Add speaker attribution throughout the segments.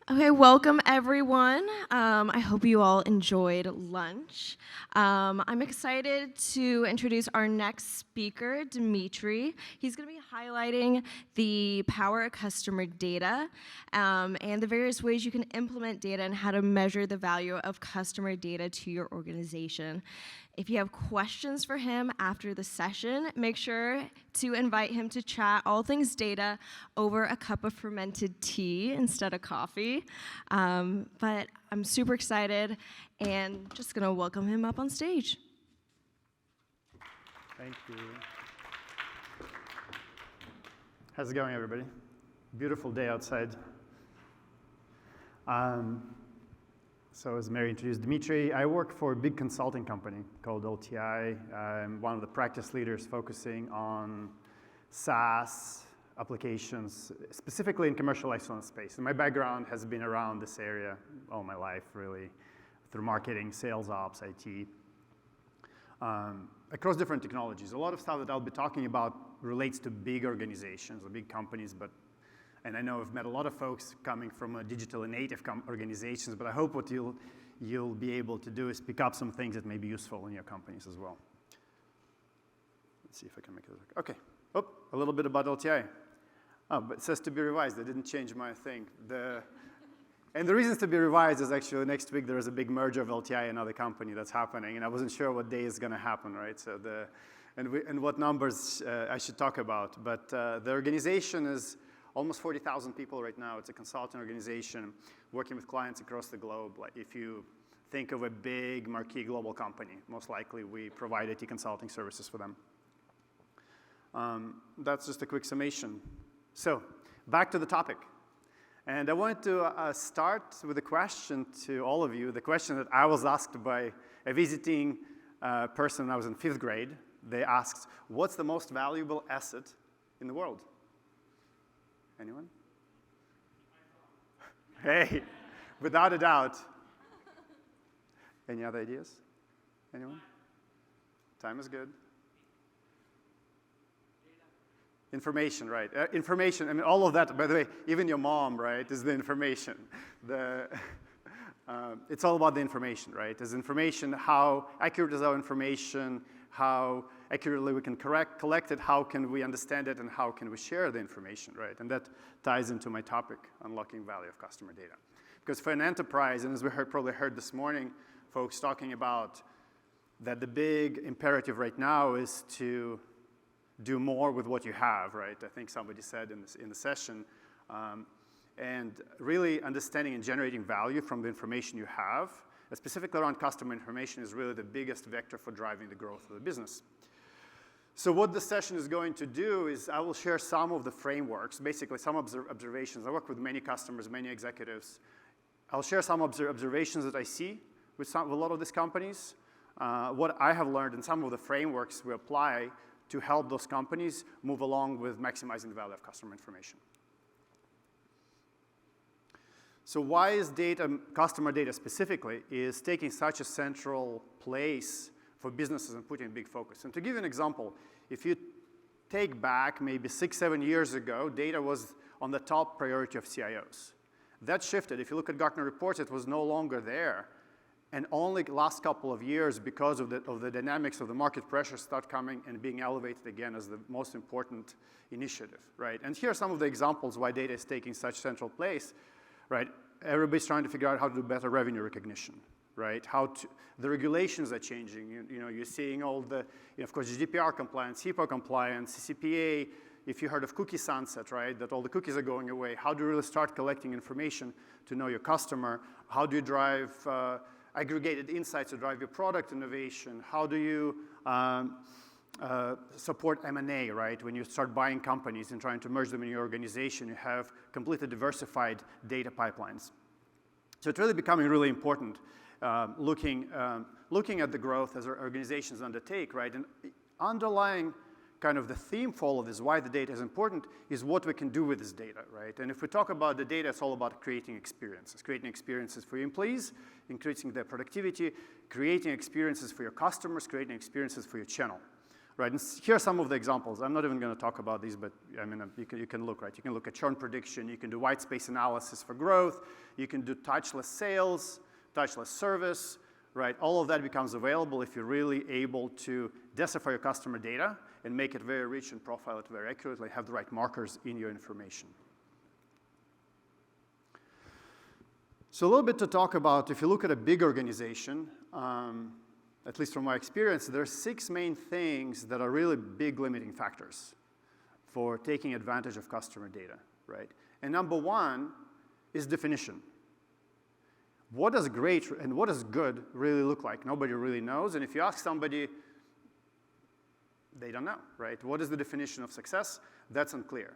Speaker 1: Okay, welcome everyone. I hope you all enjoyed lunch. I'm excited to introduce our next speaker, Dmitri. He's going to be highlighting the power of customer data and the various ways you can implement data and how to measure the value of customer data to your organization. If you have questions for him after the session, make sure to invite him to chat all things data over a cup of fermented tea instead of coffee. But I'm super excited and just gonna welcome him up on stage.
Speaker 2: Thank you. How's it going, everybody? Beautiful day outside. So as Mary introduced Dmitri, I work for a big consulting company called LTI. I'm one of the practice leaders focusing on SaaS applications, specifically in commercial excellence space. And my background has been around this area all my life, really, through marketing, sales ops, IT, across different technologies. A lot of stuff that I'll be talking about relates to big organizations or big companies, and I know I've met a lot of folks coming from digital native organizations, but I hope what you'll be able to do is pick up some things that may be useful in your companies as well. Let's see if I can make it work. Okay. Oh, a little bit about LTI. Oh, but it says to be revised. I didn't change my thing. And the reasons to be revised is actually next week there is a big merger of LTI and another company that's happening, and I wasn't sure what day is going to happen, right? So and what numbers I should talk about. But the organization is almost 40,000 people right now. It's a consulting organization working with clients across the globe. Like if you think of a big marquee global company, most likely we provide IT consulting services for them. That's just a quick summation. So back to the topic. And I wanted to start with a question to all of you, the question that I was asked by a visiting person when I was in 5th grade. They asked, what's the most valuable asset in the world? Anyone? Hey, without a doubt. Any other ideas? Anyone? Time is good. Information, right. Information, I mean, all of that, by the way, even your mom, right, is the information. It's all about the information, right? Is information, how accurate is our information, how accurately we can collect it, how can we understand it, and how can we share the information, right? And that ties into my topic, unlocking value of customer data. Because for an enterprise, and as we probably heard this morning, folks talking about that the big imperative right now is to do more with what you have, right? I think somebody said in the session. And really understanding and generating value from the information you have, specifically around customer information, is really the biggest vector for driving the growth of the business. So what this session is going to do is I will share some of the frameworks, basically some observations. I work with many customers, many executives. I'll share some observations that I see with a lot of these companies, what I have learned, and some of the frameworks we apply to help those companies move along with maximizing the value of customer information. So why is customer data specifically, is taking such a central place for businesses and putting a big focus? And to give you an example, if you take back maybe 6-7 years ago, data was on the top priority of CIOs. That shifted. If you look at Gartner reports, it was no longer there. And only last couple of years, because of the dynamics of the market pressure, start coming and being elevated again as the most important initiative, right? And here are some of the examples why data is taking such central place, right? Everybody's trying to figure out how to do better revenue recognition, right? The regulations are changing. You're seeing all the, of course, GDPR compliance, HIPAA compliance, CCPA. If you heard of cookie sunset, right? That all the cookies are going away. How do you really start collecting information to know your customer? How do you drive aggregated insights to drive your product innovation? How do you support M&A, right? When you start buying companies and trying to merge them in your organization, you have completely diversified data pipelines. So it's really becoming really important looking at the growth as our organizations undertake, right? And underlying kind of the theme for all of this, why the data is important, is what we can do with this data, right? And if we talk about the data, it's all about creating experiences for your employees, increasing their productivity, creating experiences for your customers, creating experiences for your channel. right? And here are some of the examples. I'm not even going to talk about these, but I mean, you can look, right? You can look at churn prediction. You can do white space analysis for growth. You can do touchless sales, touchless service, right? All of that becomes available if you're really able to decipher your customer data and make it very rich and profile it very accurately, have the right markers in your information. So a little bit to talk about, if you look at a big organization, at least from my experience, there are 6 main things that are really big limiting factors for taking advantage of customer data, right? And number 1 is definition. What does great and what does good really look like? Nobody really knows, and if you ask somebody, they don't know, right? What is the definition of success? That's unclear.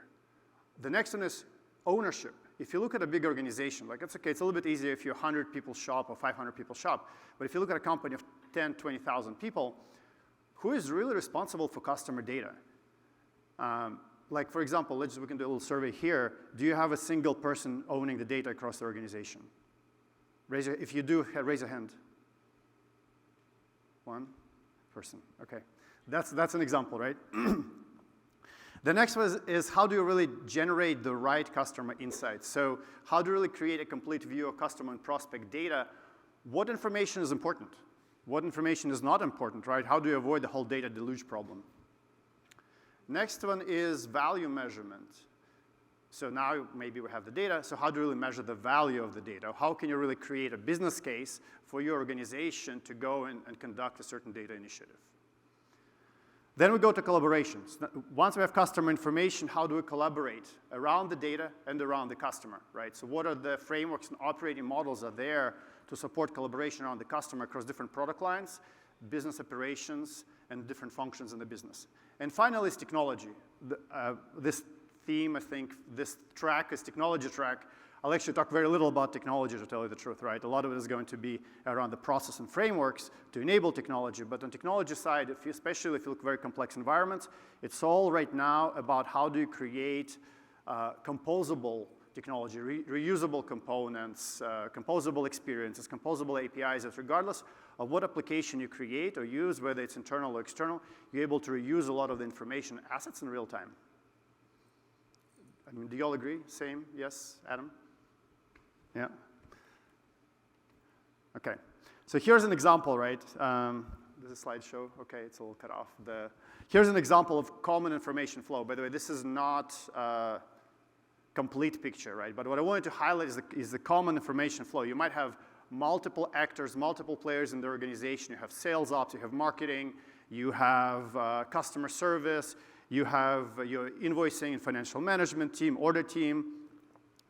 Speaker 2: The next one is ownership. If you look at a big organization, like it's okay, it's a little bit easier if you're 100 people shop or 500 people shop, but if you look at a company of 10, 20,000 people, who is really responsible for customer data? Like for example, we can do a little survey here. Do you have a single person owning the data across the organization? If you do, raise your hand. 1 person, okay. That's an example, right? The next one is how do you really generate the right customer insights? So how do you really create a complete view of customer and prospect data? What information is important? What information is not important, right? How do you avoid the whole data deluge problem? Next one is value measurement. So now maybe we have the data, so how do you really measure the value of the data? How can you really create a business case for your organization to go and conduct a certain data initiative? Then we go to collaborations. Once we have customer information, how do we collaborate around the data and around the customer, right? So what are the frameworks and operating models are there to support collaboration around the customer across different product lines, business operations, and different functions in the business? And finally is technology. This theme, I think, this track is technology track. I'll actually talk very little about technology, to tell you the truth, right? A lot of it is going to be around the process and frameworks to enable technology. But on technology side, especially if you look at very complex environments, it's all right now about how do you create composable technology, reusable components, composable experiences, composable APIs, that regardless of what application you create or use, whether it's internal or external, you're able to reuse a lot of the information assets in real time. I mean, do you all agree? Same? Yes? Adam? Yeah? Okay. So here's an example, right? This is a slideshow. Okay, it's a little cut off. Here's an example of common information flow. By the way, this is not a complete picture, right? But what I wanted to highlight is the common information flow. You might have multiple actors, multiple players in the organization. You have sales ops, you have marketing, you have customer service, you have your invoicing and financial management team, order team,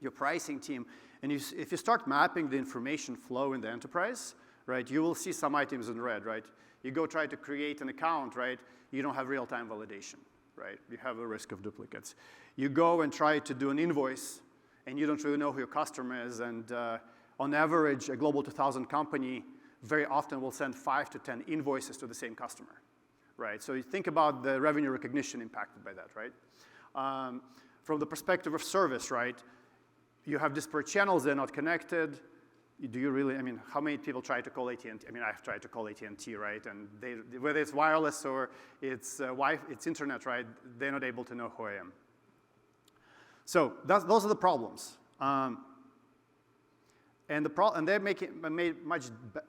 Speaker 2: your pricing team. And if you start mapping the information flow in the enterprise, right, you will see some items in red, right? You go try to create an account, right? You don't have real-time validation, right? You have a risk of duplicates. You go and try to do an invoice, and you don't really know who your customer is. And on average, a Global 2000 company very often will send 5 to 10 invoices to the same customer, right? So you think about the revenue recognition impacted by that, right? From the perspective of service, right? You have disparate channels, they're not connected. Do you really, I mean, how many people try to call AT&T? I mean, I've tried to call AT&T, right? And whether it's wireless or it's internet, right? They're not able to know who I am. So those are the problems. And they're made much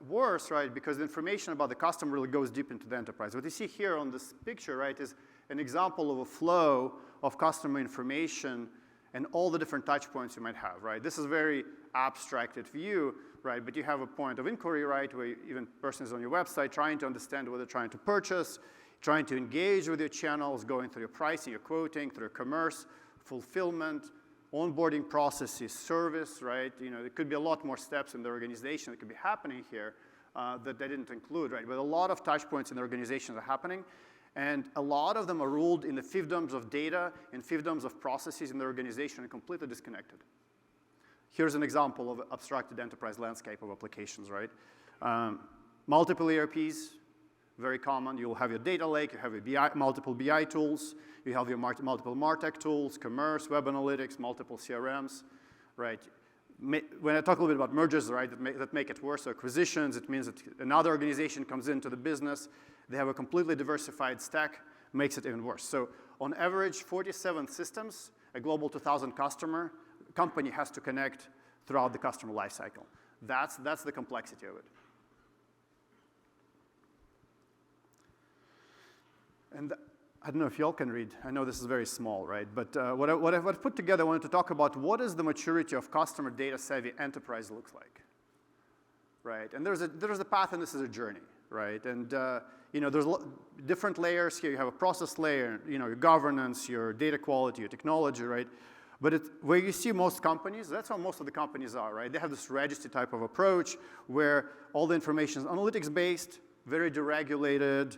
Speaker 2: worse, right? Because the information about the customer really goes deep into the enterprise. What you see here on this picture, right, is an example of a flow of customer information and all the different touch points you might have, right? This is a very abstracted view, right? But you have a point of inquiry, right, where even person is on your website trying to understand what they're trying to purchase, trying to engage with your channels, going through your pricing, your quoting, through your commerce, fulfillment, onboarding processes, service, right? You know, there could be a lot more steps in the organization that could be happening here that they didn't include, right? But a lot of touch points in the organization are happening. And a lot of them are ruled in the fiefdoms of data and fiefdoms of processes in the organization and completely disconnected. Here's an example of abstracted enterprise landscape of applications, right? Multiple ERPs, very common. You'll have your data lake, you have your multiple BI tools, you have your multiple MarTech tools, commerce, web analytics, multiple CRMs, right? When I talk a little bit about mergers, right, that make it worse, so acquisitions, it means that another organization comes into the business, they have a completely diversified stack, makes it even worse. So on average, 47 systems, a global 2,000 customer company has to connect throughout the customer lifecycle. That's the complexity of it. And I don't know if y'all can read. I know this is very small, right? But what I've put together, I wanted to talk about what is the maturity of customer data-savvy enterprise looks like, right? And there's a path, and this is a journey, right? And there's different layers here. You have a process layer, your governance, your data quality, your technology, right? But where you see most companies, that's how most of the companies are, right? They have this registry type of approach where all the information is analytics-based, very deregulated.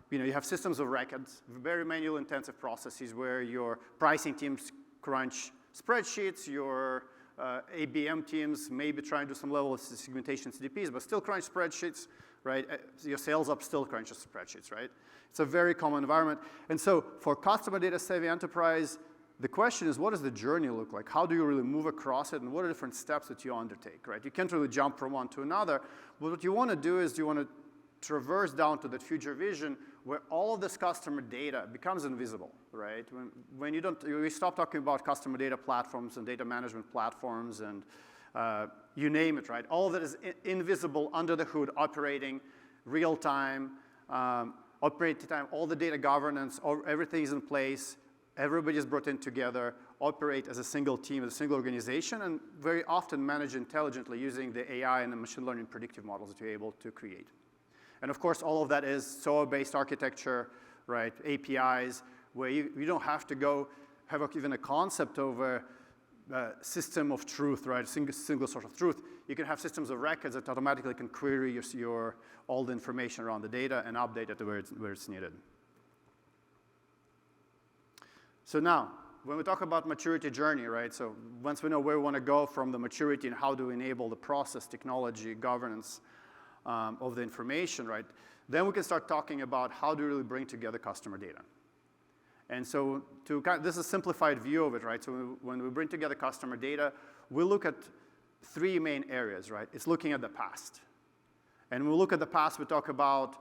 Speaker 2: You have systems of records, very manual-intensive processes where your pricing teams crunch spreadsheets, your ABM teams may be trying to do some level of segmentation CDPs, but still crunch spreadsheets, right? Your sales ops still crunches spreadsheets, right? It's a very common environment. And so for customer data-savvy enterprise, the question is, what does the journey look like? How do you really move across it, and what are different steps that you undertake, right? You can't really jump from one to another, but what you want to do is you want to traverse down to that future vision where all of this customer data becomes invisible, right? When we stop talking about customer data platforms and data management platforms and you name it, right? All of that is invisible under the hood, operating real time, all the data governance, everything is in place, everybody is brought in together, operate as a single team, as a single organization, and very often manage intelligently using the AI and the machine learning predictive models that you're able to create. And of course, all of that is SOA-based architecture, right? APIs, where you don't have to go have even a concept of a system of truth, right? Single source of truth. You can have systems of records that automatically can query all the information around the data and update it where it's needed. So now, when we talk about maturity journey, right? So once we know where we want to go from the maturity and how to enable the process, technology, governance, of the information, right? Then we can start talking about how to really bring together customer data. And so this is a simplified view of it, right? So when we bring together customer data, we look at three main areas, right? It's looking at the past. And when we look at the past, we talk about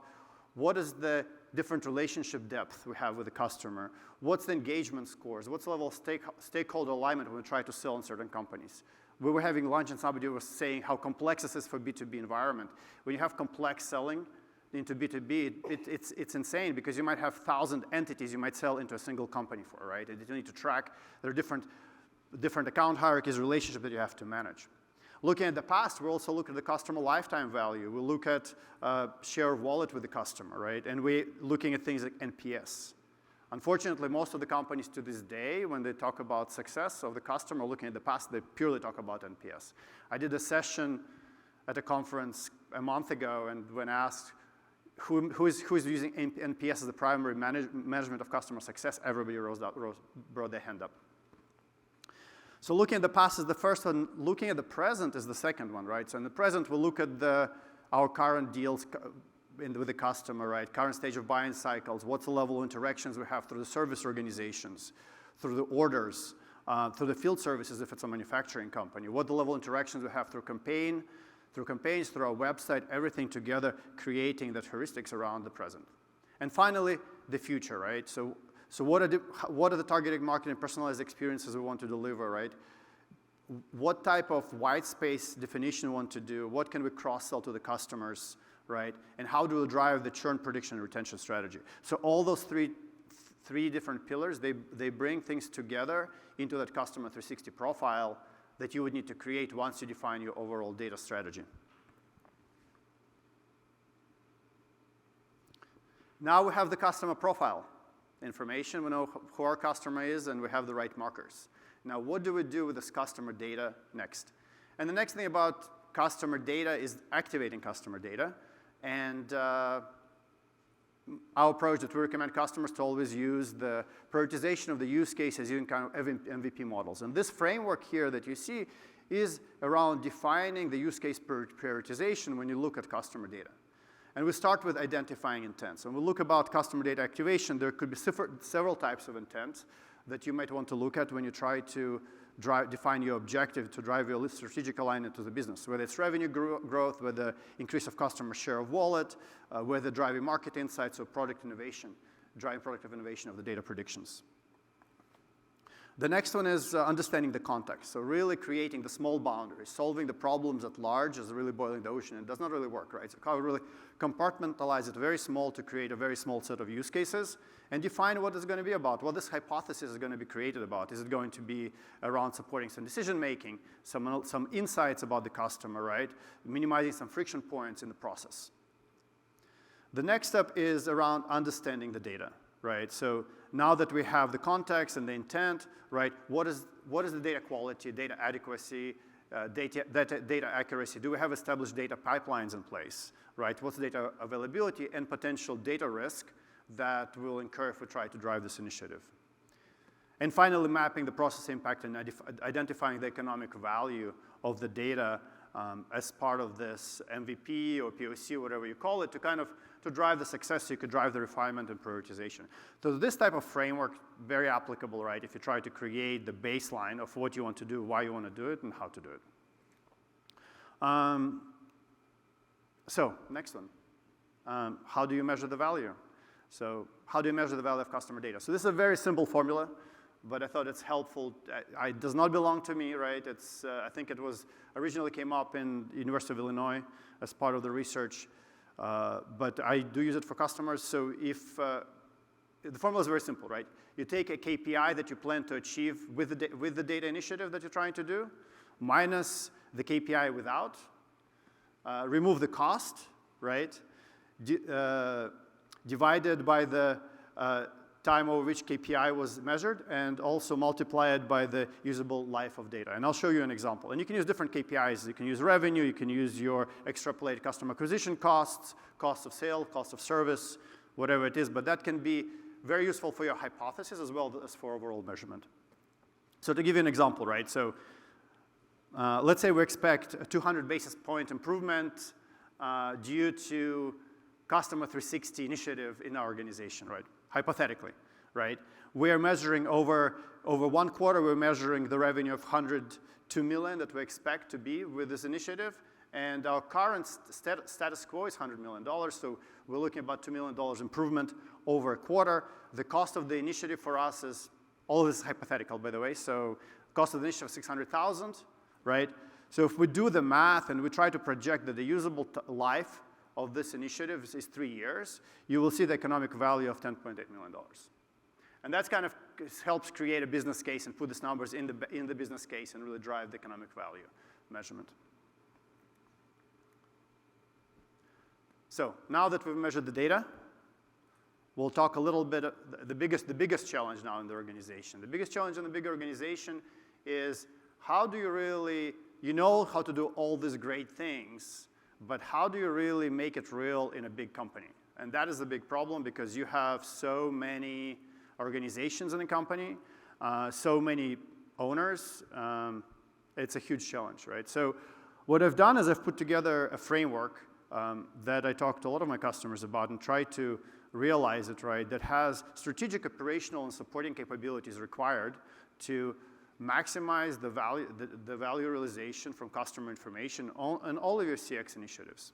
Speaker 2: what is the different relationship depth we have with the customer, what's the engagement scores, what's the level of stakeholder alignment when we try to sell in certain companies. We were having lunch and somebody was saying how complex this is for B2B environment. When you have complex selling into B2B, it's insane because you might have 1,000 entities you might sell into a single company for, right? And you need to track. There are different account hierarchies, relationships that you have to manage. Looking at the past, we also look at the customer lifetime value. We look at share of wallet with the customer, right? And we're looking at things like NPS. Unfortunately, most of the companies to this day, when they talk about success of the customer looking at the past, they purely talk about NPS. I did a session at a conference a month ago, and when asked who is using NPS as the primary measurement of customer success, everybody brought their hand up. So looking at the past is the first one. Looking at the present is the second one, right? So in the present, we'll look at our current deals with the customer, right? Current stage of buying cycles, what's the level of interactions we have through the service organizations, through the orders, through the field services if it's a manufacturing company, what the level of interactions we have through campaigns, through our website, everything together, creating that heuristics around the present. And finally, the future, right? So what are the targeted marketing personalized experiences we want to deliver, right? What type of white space definition we want to do? What can we cross-sell to the customers? Right? And how do we drive the churn prediction and retention strategy? So all those three different pillars, they bring things together into that customer 360 profile that you would need to create once you define your overall data strategy. Now we have the customer profile information. We know who our customer is, and we have the right markers. Now, what do we do with this customer data next? And the next thing about customer data is activating customer data. And our approach that we recommend customers to always use the prioritization of the use cases using kind of MVP models. And this framework here that you see is around defining the use case prioritization when you look at customer data. And we start with identifying intents. When we look about customer data activation, there could be several types of intents that you might want to look at when you try to define your objective to drive your strategic alignment to the business, whether it's revenue growth, whether increase of customer share of wallet, whether driving market insights or product innovation. driving productive innovation of the data predictions. The next one is understanding the context. So really creating the small boundaries. Solving the problems at large is really boiling the ocean. It does not really work, right? So how to really compartmentalize it very small to create a very small set of use cases and define what it's going to be about, what this hypothesis is going to be created about. Is it going to be around supporting some decision making, some insights about the customer, right? Minimizing some friction points in the process. The next step is around understanding the data, right? So now that we have the context and the intent, right, what is the data quality, data adequacy, data accuracy? Do we have established data pipelines in place, right? What's data availability and potential data risk that we'll incur if we try to drive this initiative? And finally, mapping the process impact and identifying the economic value of the data as part of this MVP or POC, whatever you call it, to drive the success, so you could drive the refinement and prioritization. So this type of framework, very applicable, right, if you try to create the baseline of what you want to do, why you want to do it, and how to do it. So next one. How do you measure the value? So how do you measure the value of customer data? So this is a very simple formula, but I thought it's helpful. It does not belong to me, right? I think it was originally came up in University of Illinois as part of the research, but I do use it for customers. So if the formula is very simple, right? You take a KPI that you plan to achieve with the data initiative that you're trying to do, minus the KPI without, remove the cost, right? Divided by the time over which KPI was measured, and also multiply it by the usable life of data. And I'll show you an example. And you can use different KPIs. You can use revenue, you can use your extrapolated customer acquisition costs, cost of sale, cost of service, whatever it is, but that can be very useful for your hypothesis as well as for overall measurement. So to give you an example, right? So let's say we expect a 200 basis point improvement due to Customer 360 initiative in our organization, right? Hypothetically, right? We're measuring over 1 quarter, we're measuring the revenue of $102 million that we expect to be with this initiative. And our current status quo is $100 million. So we're looking at about $2 million improvement over a quarter. The cost of the initiative for us is, all of this is hypothetical, by the way. So cost of the initiative is $600,000, right? So if we do the math and we try to project that the usable life of this initiative is 3 years, you will see the economic value of $10.8 million. And that's kind of helps create a business case and put these numbers in the business case and really drive the economic value measurement. So now that we've measured the data, we'll talk a little bit of the biggest challenge now in the organization. The biggest challenge in the big organization is how do you really, you know how to do all these great things, but how do you really make it real in a big company? And that is a big problem because you have so many organizations in a company, so many owners. It's a huge challenge, right? So what I've done is I've put together a framework that I talked to a lot of my customers about and tried to realize it, right, that has strategic, operational, and supporting capabilities required to maximize the value realization from customer information on all of your CX initiatives.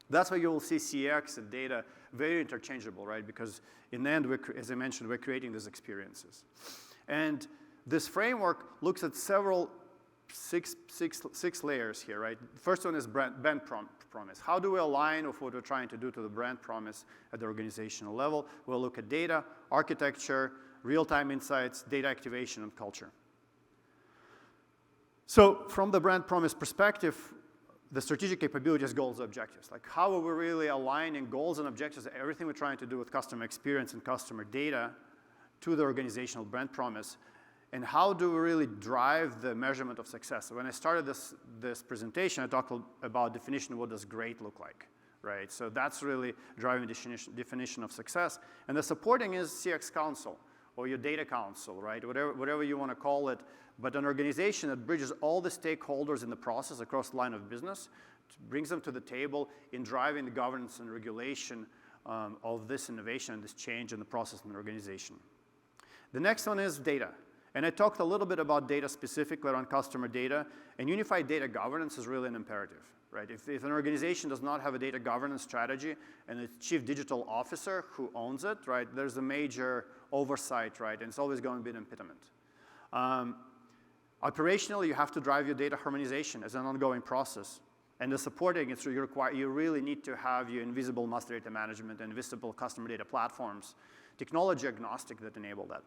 Speaker 2: That's why you will see CX and data very interchangeable, right? Because in the end, as I mentioned, we're creating these experiences. And this framework looks at six layers here, right? First one is brand promise. How do we align with what we're trying to do to the brand promise at the organizational level? We'll look at data, architecture, real-time insights, data activation, and culture. So from the brand promise perspective, the strategic capabilities, goals, objectives. Like how are we really aligning goals and objectives, everything we're trying to do with customer experience and customer data to the organizational brand promise? And how do we really drive the measurement of success? So when I started this presentation, I talked about definition of what does great look like, right? So that's really driving definition of success. And the supporting is CX Council or your data council, right? Whatever you want to call it. But an organization that bridges all the stakeholders in the process across the line of business, brings them to the table in driving the governance and regulation of this innovation and this change in the process in the organization. The next one is data. And I talked a little bit about data specifically around customer data, and unified data governance is really an imperative, right? If an organization does not have a data governance strategy and a chief digital officer who owns it, right, there's a major oversight, right, and it's always going to be an impediment. Operationally, you have to drive your data harmonization as an ongoing process. And the supporting, you really need to have your invisible master data management and visible customer data platforms, technology agnostic that enable that.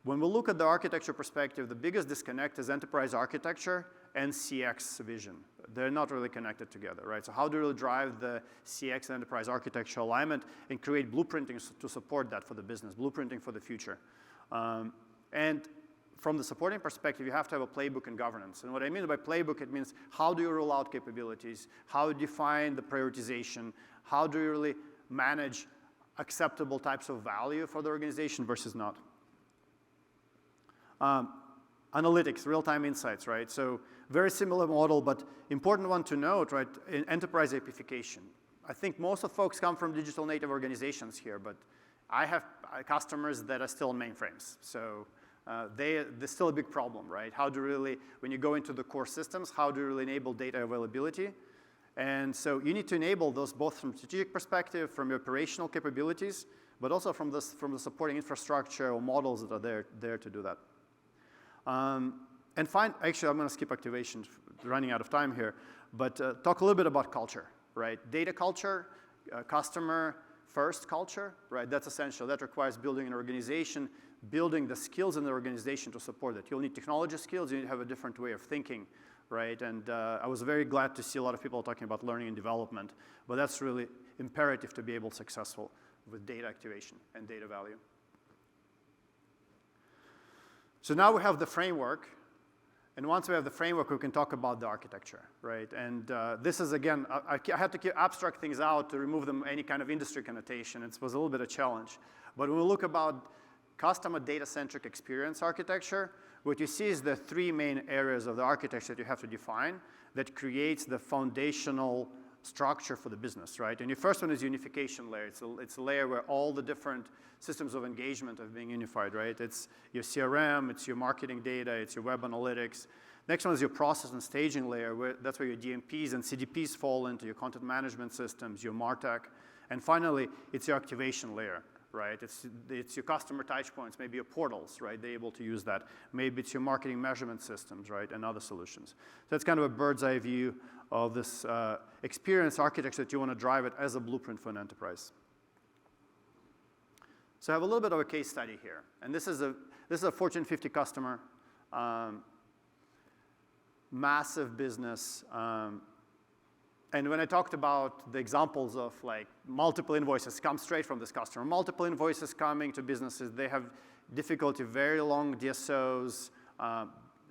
Speaker 2: When we look at the architecture perspective, the biggest disconnect is enterprise architecture and CX vision. They're not really connected together, right? So how do you really drive the CX and enterprise architecture alignment and create blueprinting to support that for the business, blueprinting for the future? And from the supporting perspective, you have to have a playbook and governance. And what I mean by playbook, it means how do you roll out capabilities? How do you define the prioritization? How do you really manage acceptable types of value for the organization versus not? Analytics, real-time insights, right? So very similar model, but important one to note, right? In enterprise amplification. I think most of folks come from digital native organizations here, but I have customers that are still on mainframes. So there's still a big problem, right? How do you really, when you go into the core systems, how do you really enable data availability? And so you need to enable those both from strategic perspective, from your operational capabilities, but also from the supporting infrastructure or models that are there to do that. Actually, I'm going to skip activation, running out of time here, but talk a little bit about culture, right? Data culture, customer first culture, right? That's essential. That requires building an organization, building the skills in the organization to support it. You'll need technology skills. You need to have a different way of thinking, right? And I was very glad to see a lot of people talking about learning and development, but that's really imperative to be able to be successful with data activation and data value. So now we have the framework, and once we have the framework, we can talk about the architecture, right? And this is, again, I had to abstract things out to remove them any kind of industry connotation. It was a little bit of a challenge. But when we look about customer data-centric experience architecture, what you see is the three main areas of the architecture that you have to define that creates the foundational structure for the business, right? And your first one is unification layer. It's a layer where all the different systems of engagement are being unified, right? It's your CRM, it's your marketing data, it's your web analytics. Next one is your process and staging layer. That's where your DMPs and CDPs fall into, your content management systems, your MarTech. And finally, it's your activation layer, right? It's your customer touch points, maybe your portals, right? They're able to use that. Maybe it's your marketing measurement systems, right? And other solutions. So it's kind of a bird's eye view of this experience architecture that you want to drive it as a blueprint for an enterprise. So I have a little bit of a case study here. And this is a Fortune 50 customer, massive business. And when I talked about the examples of like multiple invoices come straight from this customer, multiple invoices coming to businesses, they have difficulty, very long DSOs,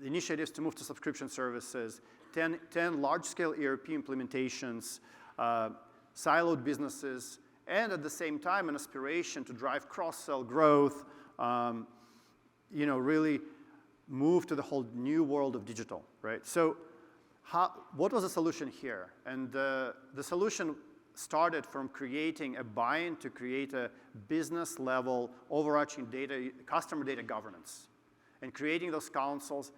Speaker 2: initiatives to move to subscription services, 10 large-scale ERP implementations, siloed businesses, and at the same time, an aspiration to drive cross-sell growth, really move to the whole new world of digital, right? So what was the solution here? And the solution started from creating a buy-in to create a business-level overarching customer data governance, and creating those councils,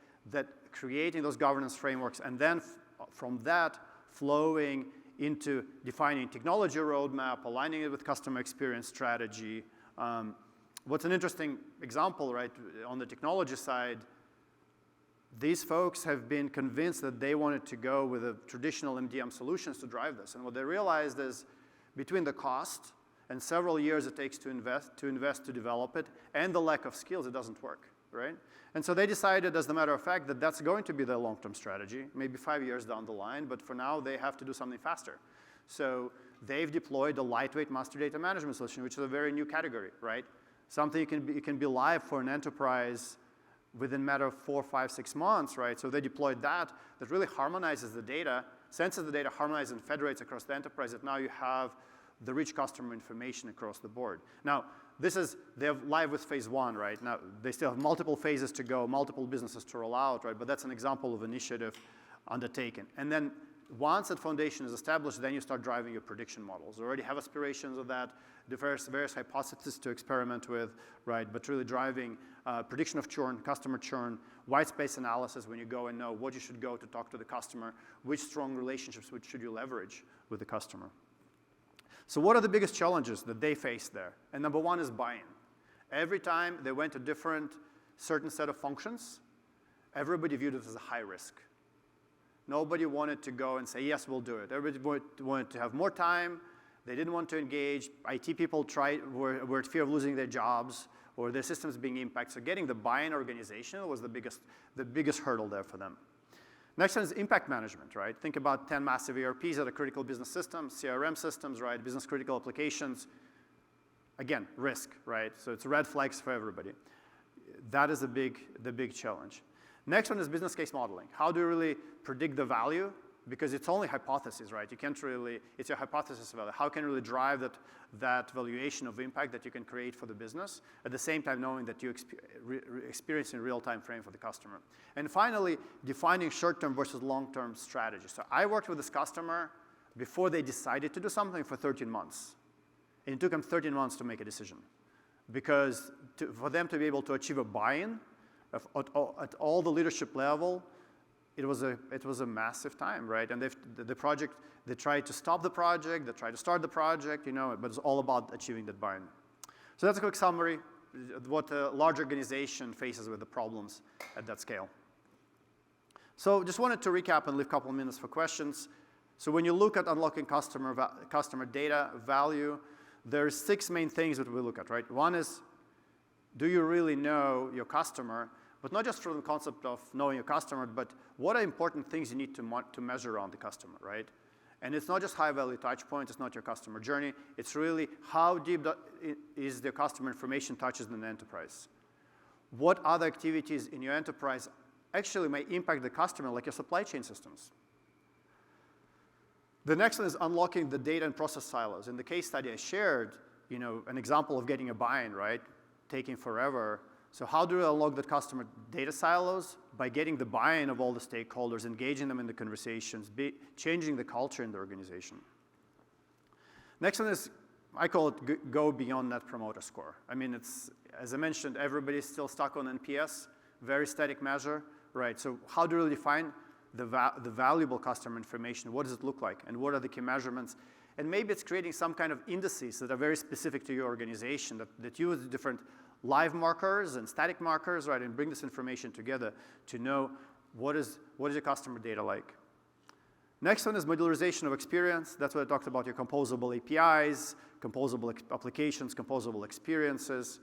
Speaker 2: creating those governance frameworks, and then from that flowing into defining technology roadmap, aligning it with customer experience strategy. What's an interesting example, right, on the technology side, these folks have been convinced that they wanted to go with a traditional MDM solutions to drive this. And what they realized is between the cost and several years it takes to invest to develop it, and the lack of skills, it doesn't work, right? And so they decided, as a matter of fact, that that's going to be their long-term strategy, maybe 5 years down the line, but for now they have to do something faster. So they've deployed a lightweight master data management solution, which is a very new category, right? Something it can be live for an enterprise within a matter of 4, 5, 6 months, right? So they deployed that really harmonizes the data, senses the data, harmonizes and federates across the enterprise, that now you have the rich customer information across the board. Now, they're live with phase 1, right? Now, they still have multiple phases to go, multiple businesses to roll out, right? But that's an example of initiative undertaken. And then once that foundation is established, then you start driving your prediction models. You already have aspirations of that, various hypotheses to experiment with, right? But really driving prediction of churn, customer churn, white space analysis when you go and know what you should go to talk to the customer, which strong relationships should you leverage with the customer. So what are the biggest challenges that they face there? And number one is buy-in. Every time they went to different certain set of functions, everybody viewed it as a high risk. Nobody wanted to go and say, yes, we'll do it. Everybody wanted to have more time. They didn't want to engage. IT people were in fear of losing their jobs or their systems being impacted. So getting the buy-in organization was the biggest hurdle there for them. Next one is impact management, right? Think about 10 massive ERPs that are critical business systems, CRM systems, right? Business critical applications. Again, risk, right? So it's red flags for everybody. That is the big challenge. Next one is business case modeling. How do you really predict the value? Because it's only hypothesis, right? You can't really, it's your hypothesis value. How can you really drive that valuation of impact that you can create for the business, at the same time knowing that you experience in real time frame for the customer? And finally, defining short-term versus long-term strategy. So I worked with this customer before they decided to do something for 13 months. And it took them 13 months to make a decision. Because for them to be able to achieve a buy-in at all the leadership level, it was a massive time, right? And the project, they tried to stop the project, they tried to start the project, but it's all about achieving that buy-in. So that's a quick summary of what a large organization faces with the problems at that scale. So just wanted to recap and leave a couple of minutes for questions. So when you look at unlocking customer data value, there's 6 main things that we look at, right? One is, do you really know your customer? But not just from the concept of knowing your customer, but what are important things you need to measure on the customer, right? And it's not just high-value touch points, it's not your customer journey, it's really how deep is the customer information touches in the enterprise. What other activities in your enterprise actually may impact the customer, like your supply chain systems? The next one is unlocking the data and process silos. In the case study I shared, an example of getting a buy-in, right? Taking forever. So how do we unlock the customer data silos? By getting the buy-in of all the stakeholders, engaging them in the conversations, changing the culture in the organization. Next one is, I call it go beyond Net Promoter Score. I mean, it's, as I mentioned, everybody's still stuck on NPS, very static measure, right? So how do you define the valuable customer information? What does it look like? And what are the key measurements? And maybe it's creating some kind of indices that are very specific to your organization that use different live markers and static markers, right, and bring this information together to know what is your customer data like. Next one is modularization of experience. That's what I talked about, your composable APIs, composable applications, composable experiences.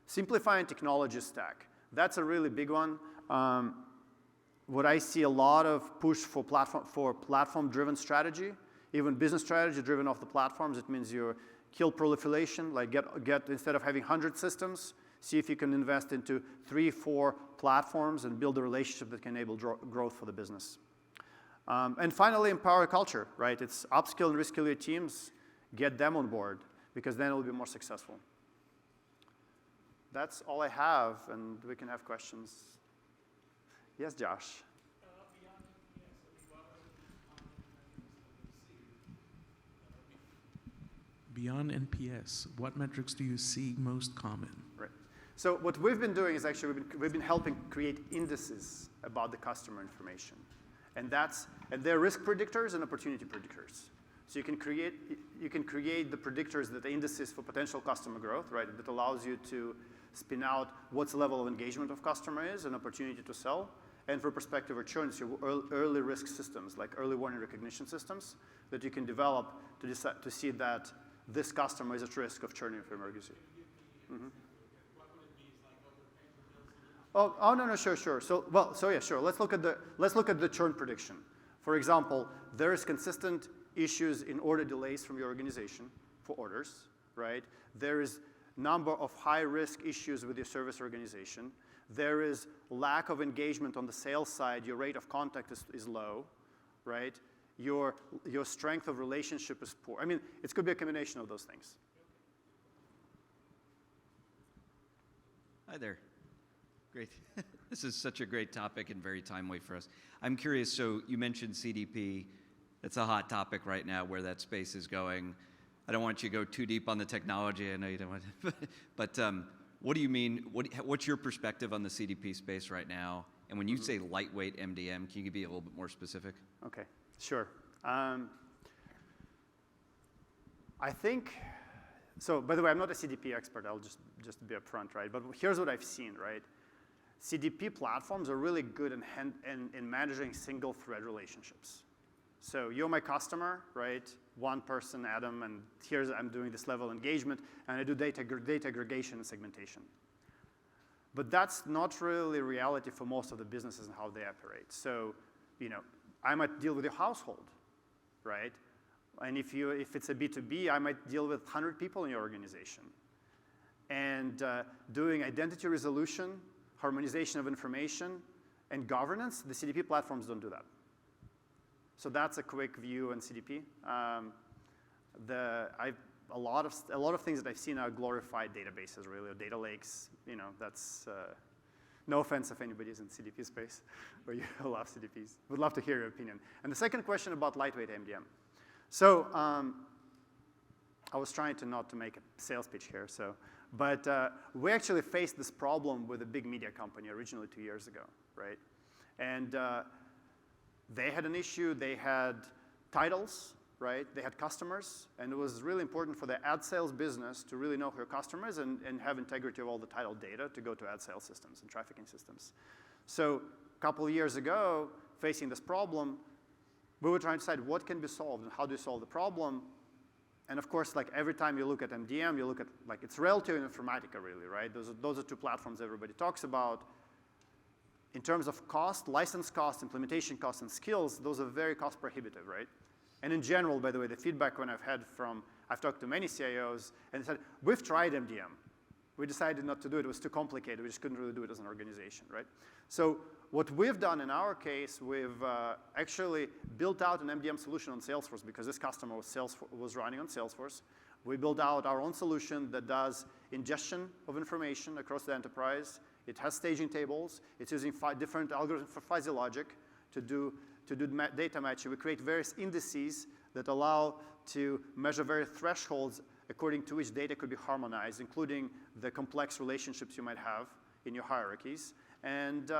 Speaker 2: Simplifying technology stack. That's a really big one. What I see a lot of push for platform-driven strategy, even business strategy driven off the platforms. It means you kill proliferation, like instead of having 100 systems, see if you can invest into 3, 4 platforms and build a relationship that can enable growth for the business. And finally, empower culture, right? It's upskill and reskill your teams, get them on board, because then it'll be more successful. That's all I have, and we can have questions. Yes, Josh.
Speaker 3: Beyond NPS, what metrics do you see most common?
Speaker 2: Right. So what we've been doing is actually we've been helping create indices about the customer information. And they're risk predictors and opportunity predictors. So you can create the predictors, that the indices for potential customer growth, right? That allows you to spin out what's the level of engagement of customer is, an opportunity to sell. And for perspective or churn, it's your early risk systems, like early warning recognition systems, that you can develop to see that this customer is at risk of churning for emergency. Mm-hmm. Oh, no, sure. So yeah, sure. Let's look at the churn prediction. For example, there is consistent issues in order delays from your organization for orders, right? There is number of high-risk issues with your service organization. There is lack of engagement on the sales side. Your rate of contact is low, right? Your strength of relationship is poor. I mean, it could be a combination of those things.
Speaker 4: Hi there. Great. This is such a great topic and very timely for us. I'm curious, so you mentioned CDP. it's a hot topic right now where that space is going. I don't want you to go too deep on the technology. I know you don't want to, but what do you mean? What's your perspective on the CDP space right now? And when you say lightweight MDM, can you be a little bit more specific?
Speaker 2: Okay, sure. I think, so by the way, I'm not a CDP expert. I'll just be upfront, right? But here's what I've seen, right? CDP platforms are really good in managing single thread relationships. So you're my customer, right? One person, Adam, and I'm doing this level of engagement, and I do data aggregation and segmentation. But that's not really reality for most of the businesses and how they operate. So, I might deal with your household, right? And if it's a B2B, I might deal with 100 people in your organization. And doing identity resolution, harmonization of information, and governance, the CDP platforms don't do that. So that's a quick view on CDP. A lot of things that I've seen are glorified databases, really, or data lakes. That's no offense if anybody's in CDP space, or you love CDPs. Would love to hear your opinion. And the second question about lightweight MDM. So I was trying not to make a sales pitch here, but we actually faced this problem with a big media company originally 2 years ago, right? And they had an issue. They had titles, right? They had customers, and it was really important for the ad sales business to really know who your customer is and have integrity of all the title data to go to ad sales systems and trafficking systems. So a couple of years ago, facing this problem, we were trying to decide what can be solved and how do you solve the problem. And of course, like every time you look at MDM, you look at, like, it's relative in Informatica, really, right? Those are two platforms everybody talks about. In terms of cost, license cost, implementation cost, and skills, those are very cost prohibitive, right? And in general, by the way, the feedback I've talked to many CIOs, and they said, we've tried MDM. We decided not to do it. It was too complicated. We just couldn't really do it as an organization, right? So what we've done in our case, we've actually built out an MDM solution on Salesforce because this customer was running on Salesforce. We built out our own solution that does ingestion of information across the enterprise. It has staging tables. It's using different algorithms for fuzzy logic to do data matching. We create various indices that allow to measure various thresholds according to which data could be harmonized, including the complex relationships you might have in your hierarchies. And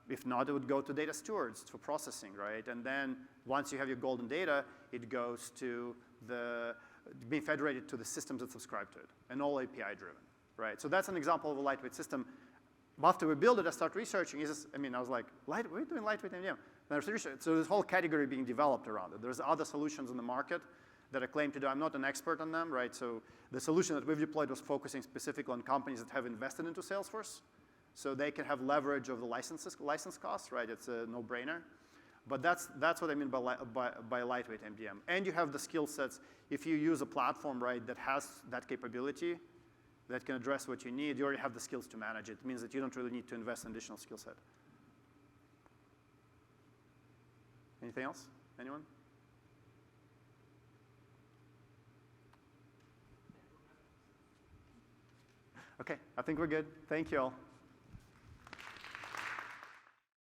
Speaker 2: if not, it would go to data stewards for processing, right? And then once you have your golden data, it goes to being federated to the systems that subscribe to it, and all API driven, right? So that's an example of a lightweight system. After we built it, I started researching. I was like, we're doing lightweight MDM. So this whole category being developed around it. There's other solutions in the market that I claim to do. I'm not an expert on them, right? So the solution that we've deployed was focusing specifically on companies that have invested into Salesforce, so they can have leverage of the license costs, right? It's a no-brainer. But that's what I mean by lightweight MDM. And you have the skill sets. If you use a platform, right, that has that capability, that can address what you need, you already have the skills to manage it. It means that you don't really need to invest in additional skill set. Anything else? Anyone? Okay, I think we're good. Thank you all.